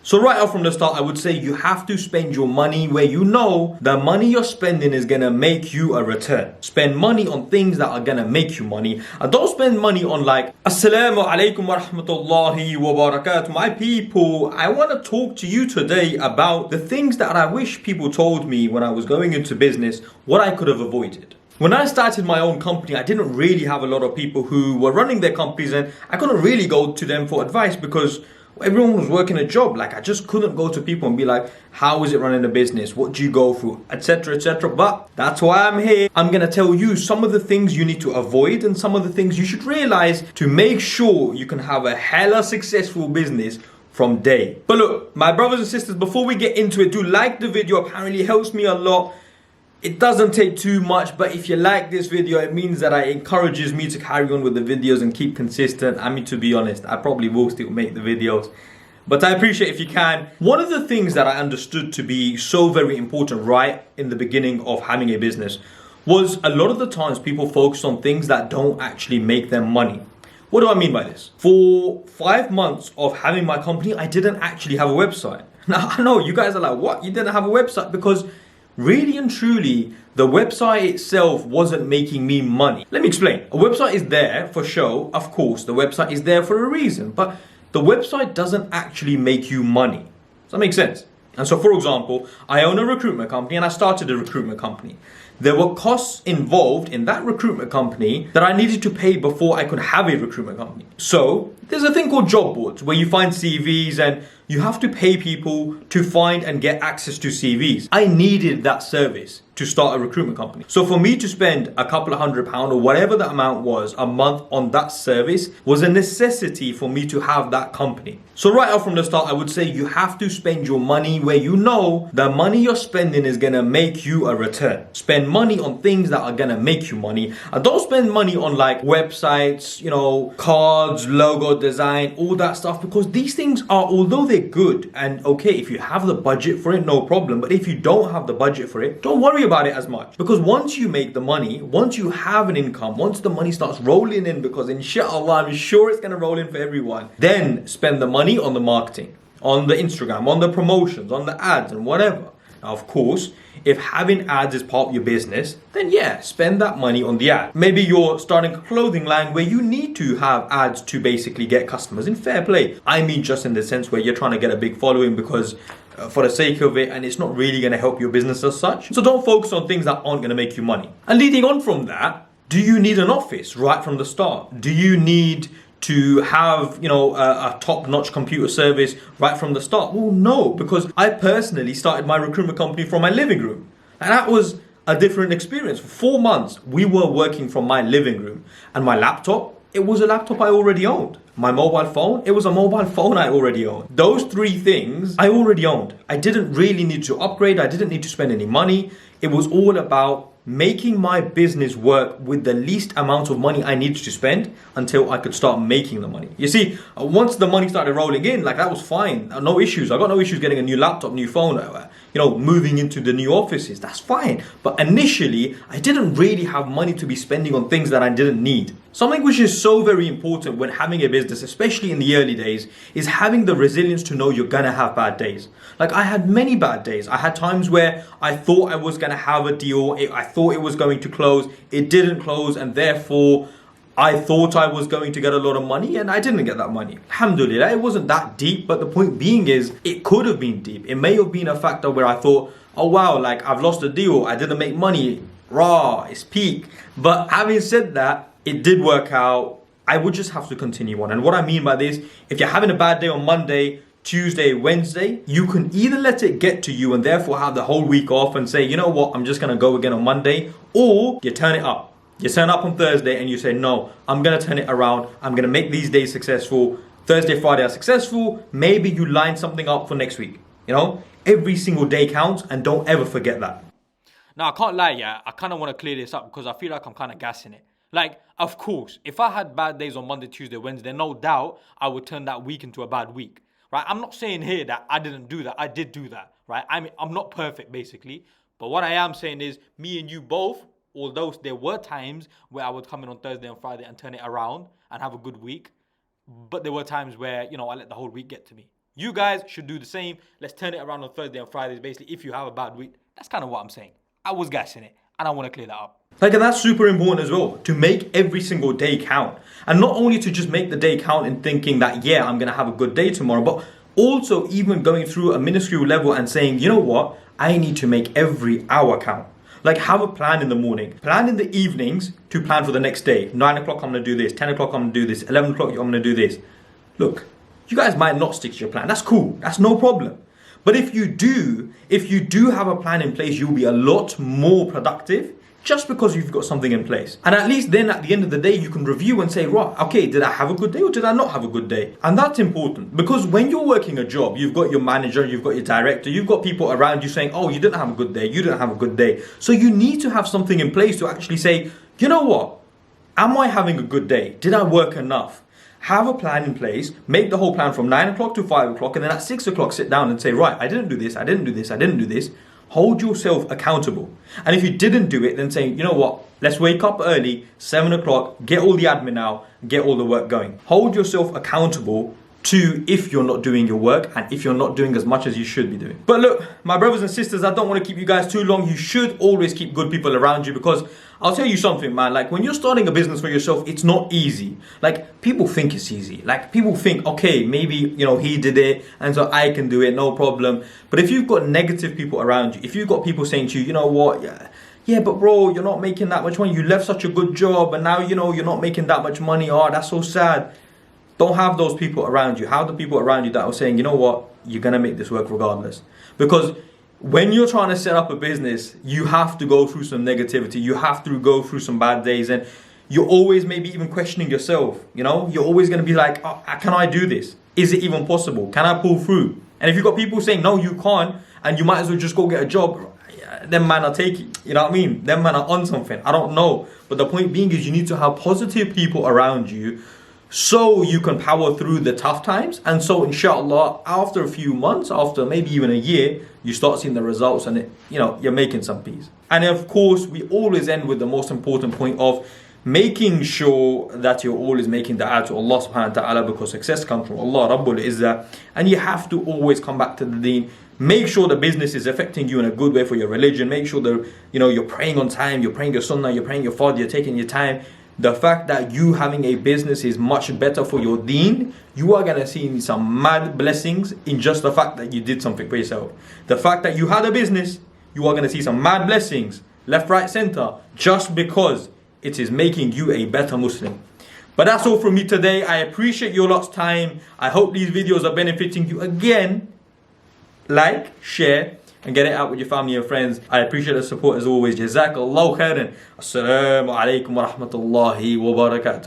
So right off from the start, I would say you have to spend your money where you know the money you're spending is gonna make you a return. Spend money on things that are gonna make you money. And don't spend money on like, Assalamu alaikum wa rahmatullahi wa barakatuh. My people, I wanna talk to you today about the things that I wish people told me when I was going into business, what I could have avoided. When I started my own company, I didn't really have a lot of people who were running their companies, and I couldn't really go to them for advice because everyone was working a job. Like, I just couldn't go to people and be like, how is it running a business? What do you go through? Etc, etc. But that's why I'm here. I'm gonna tell you some of the things you need to avoid and some of the things you should realize to make sure you can have a hella successful business from day. But look, my brothers and sisters, before we get into it, do like the video. Apparently it helps me a lot. It doesn't take too much, but if you like this video, it means that it encourages me to carry on with the videos and keep consistent. I mean, to be honest, I probably will still make the videos, but I appreciate if you can. One of the things that I understood to be so very important right in the beginning of having a business was a lot of the times people focus on things that don't actually make them money. What do I mean by this? For 5 months of having my company, I didn't actually have a website. Now, I know you guys are like, what? You didn't have a website? Because really and truly, the website itself wasn't making me money. Let me explain. A website is there for show. Of course, the website is there for a reason, but the website doesn't actually make you money. Does that make sense? And so, for example, I own a recruitment company and I started a recruitment company. There were costs involved in that recruitment company that I needed to pay before I could have a recruitment company. So there's a thing called job boards where you find CVs and you have to pay people to find and get access to CVs. I needed that service to start a recruitment company. So for me to spend a couple of £100 or whatever the amount was a month on that service was a necessity for me to have that company. So right off from the start, I would say you have to spend your money where you know the money you're spending is gonna make you a return. Spend money on things that are gonna make you money. And don't spend money on like websites, cards, logo design, all that stuff, because these things are, although they're good and okay, if you have the budget for it, no problem. But if you don't have the budget for it, don't worry about it as much, because once you make the money, once you have an income, once the money starts rolling in, because inshallah I'm sure it's going to roll in for everyone, then spend the money on the marketing, on the Instagram, on the promotions, on the ads and whatever. Now, of course, if having ads is part of your business, then yeah, spend that money on the ad. Maybe you're starting a clothing line where you need to have ads to basically get customers. In fair play, I mean just in the sense where you're trying to get a big following because for the sake of it, and it's not really going to help your business as such. So don't focus on things that aren't going to make you money. And leading on from that, do you need an office right from the start? Do you need to have, a top-notch computer service right from the start? Well, no, because I personally started my recruitment company from my living room. And that was a different experience. For 4 months, we were working from my living room. And my laptop, it was a laptop I already owned. My mobile phone, it was a mobile phone I already owned. Those 3 things I already owned. I didn't really need to upgrade. I didn't need to spend any money. It was all about making my business work with the least amount of money I needed to spend until I could start making the money. You see, once the money started rolling in, like, that was fine. No issues. I got no issues getting a new laptop, new phone, moving into the new offices. That's fine. But initially, I didn't really have money to be spending on things that I didn't need. Something which is so very important when having a business, especially in the early days, is having the resilience to know you're gonna have bad days. Like, I had many bad days. I had times where I thought I was gonna have a deal. I thought it was going to close. It didn't close, and therefore I thought I was going to get a lot of money and I didn't get that money. Alhamdulillah, it wasn't that deep, but the point being is it could have been deep. It may have been a factor where I thought, oh wow, like, I've lost a deal. I didn't make money. Raw, it's peak. But having said that, it did work out. I would just have to continue on. And what I mean by this, if you're having a bad day on Monday, Tuesday, Wednesday, you can either let it get to you and therefore have the whole week off and say, you know what, I'm just gonna go again on Monday, or you turn it up. You turn up on Thursday and you say, no, I'm gonna turn it around. I'm gonna make these days successful. Thursday, Friday are successful. Maybe you line something up for next week. Every single day counts, and don't ever forget that. Now, I can't lie, yeah, I kind of want to clear this up because I feel like I'm kind of gassing it. Like, of course, if I had bad days on Monday, Tuesday, Wednesday, no doubt I would turn that week into a bad week, right? I'm not saying here that I didn't do that. I did do that, right? I'm not perfect, basically. But what I am saying is, me and you both, although there were times where I would come in on Thursday and Friday and turn it around and have a good week, but there were times where, I let the whole week get to me, You guys should do the same. Let's turn it around on Thursday and Fridays, basically, if you have a bad week. That's kind of what I'm saying. I was gassing it, and I want to clear that up. Like, and that's super important as well, to make every single day count. And not only to just make the day count and thinking that, yeah, I'm going to have a good day tomorrow, but also even going through a minuscule level and saying, you know what, I need to make every hour count. Like, have a plan in the morning, plan in the evenings to plan for the next day. 9 o'clock, I'm going to do this. 10 o'clock, I'm going to do this. 11 o'clock, I'm going to do this. Look, you guys might not stick to your plan. That's cool. That's no problem. But if you do have a plan in place, you'll be a lot more productive just because you've got something in place. And at least then at the end of the day, you can review and say, right, okay, did I have a good day or did I not have a good day? And that's important because when you're working a job, you've got your manager, you've got your director, you've got people around you saying, oh, you didn't have a good day, you didn't have a good day. So you need to have something in place to actually say, you know what? Am I having a good day? Did I work enough? Have a plan in place, make the whole plan from 9 o'clock to 5 o'clock, and then at 6 o'clock sit down and say, right, I didn't do this, I didn't do this, I didn't do this. Hold yourself accountable. And if you didn't do it, then say, you know what, let's wake up early, 7 o'clock, get all the admin out, get all the work going. Hold yourself accountable to if you're not doing your work and if you're not doing as much as you should be doing. But look, my brothers and sisters, I don't want to keep you guys too long. You should always keep good people around you because I'll tell you something, man. Like, when you're starting a business for yourself, it's not easy. Like, people think it's easy. Like, people think, okay, maybe, you know, he did it and so I can do it, no problem. But if you've got negative people around you, if you've got people saying to you, you know what, yeah, but bro, you're not making that much money. You left such a good job and now, you know, you're not making that much money. Oh, that's so sad. Don't have those people around you. Have the people around you that are saying, you know what, you're going to make this work regardless. Because when you're trying to set up a business, you have to go through some negativity. You have to go through some bad days. And you're always maybe even questioning yourself. You know, you're always going to be like, oh, can I do this? Is it even possible? Can I pull through? And if you've got people saying, no, you can't, and you might as well just go get a job, them man are taking, you know what I mean? Them man are on something. I don't know. But the point being is you need to have positive people around you so you can power through the tough times. And so inshallah, after a few months, after maybe even a year, you start seeing the results and you're making some peace. And of course, we always end with the most important point of making sure that you're always making dua to Allah subhanahu wa ta'ala, because success comes from Allah Rabbul Izzah, and you have to always come back to the deen. Make sure the business is affecting you in a good way for your religion. Make sure that you're praying on time, you're praying your sunnah, you're praying your fard, you're taking your time. The fact that you having a business is much better for your deen, you are going to see some mad blessings in just the fact that you did something for yourself. The fact that you had a business, you are going to see some mad blessings, left, right, center, just because it is making you a better Muslim. But that's all from me today. I appreciate your lot's time. I hope these videos are benefiting you. Again, like, share, and get it out with your family and friends. I appreciate the support as always. Jazakallahu khairan. Assalamu alaikum wa rahmatullahi wa barakatuh.